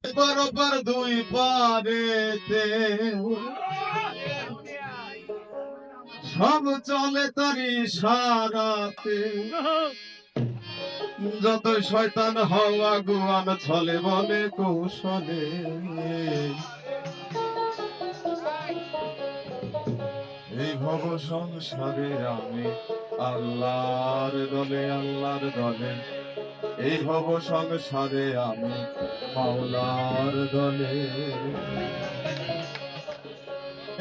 বরাবর দুই পারেতে সব চলে তারি সারাতে। যত শয়তান হওয়া গুয়ান ছলে বলে কৌশলে, এই ভব সংসারে আমি আল্লাহর দলে আল্লাহর দলে, এই ভব সংসারে আমি মাওলার দলে।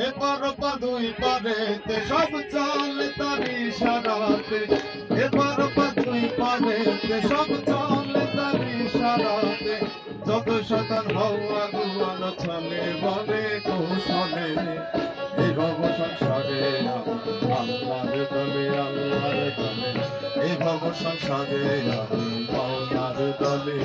এপার ওপার দুই পারেতে সব চলে তারি সারাতে, এপার ওপার দুই পারেতে সব চলে তারি সারাতে। যত শতান হওয়া গুয়ান ছলে বলে কৌশলে, এই ভব সংসারে আল্লাহর দলে আল্লাহর দলে, এই ভব সংসারে আমি মাওলার দলে।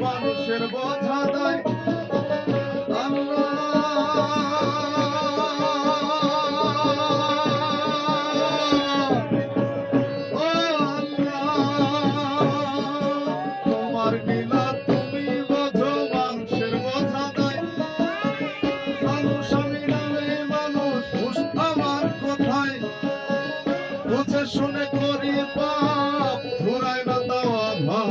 মানুষের বোঝা দেয় তোমার লীলা তুমি বোঝো, মানুষের বোঝা দেয় মানুষ। আমি নামে মানুষ আমার কোথায় বুঝে শুনে করি পাপ, ঘুরায় না দেওয়া ভাব।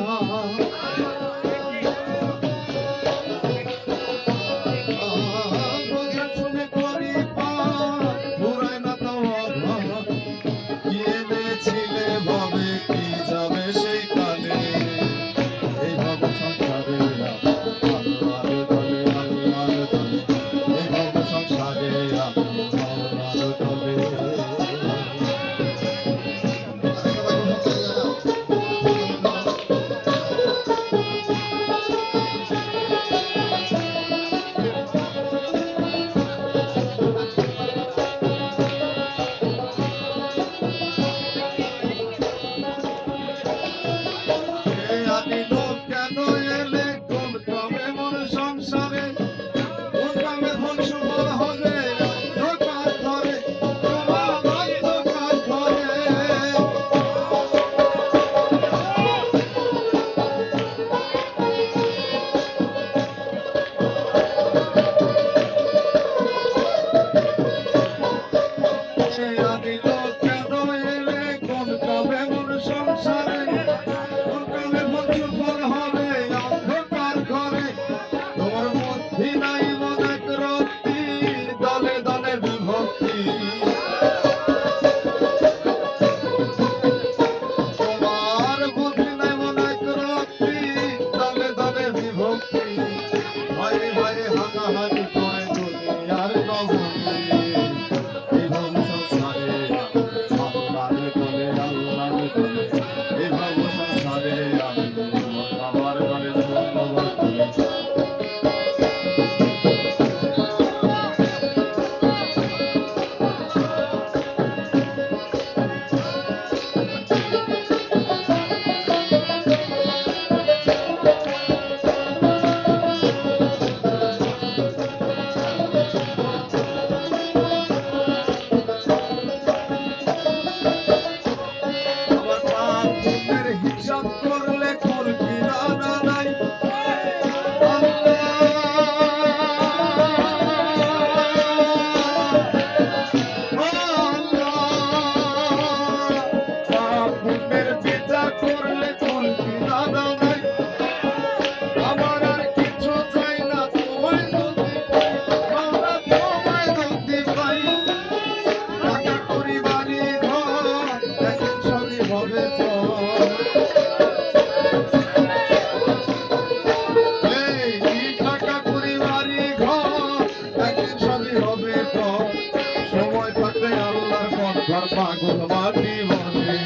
পাগল মাটি মনে,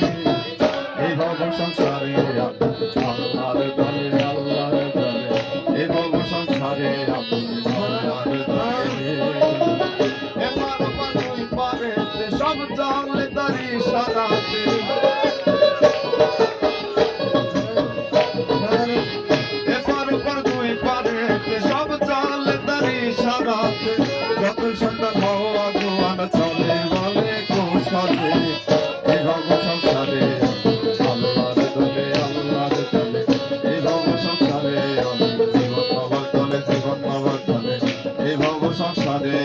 এই ভব সংসারে আল্লাহর দলে আল্লাহর দলে, এই ভব সংসারে আল্লাহর দলে। এবার দুই পারে সব চলে তার ইশারাতে এপার ওপার দুই পারে সব চলে তার ইশারাতে যত সন্তান হওয়া গুয়ান চলে বলে কৌশলে এই ভব সংসারে আল্লাহর দলে আল্লাহর দলে এই ভব সংসারে জীবন পাওয়ার দলে জীবন পাওয়ার দলে এই ভব সংসারে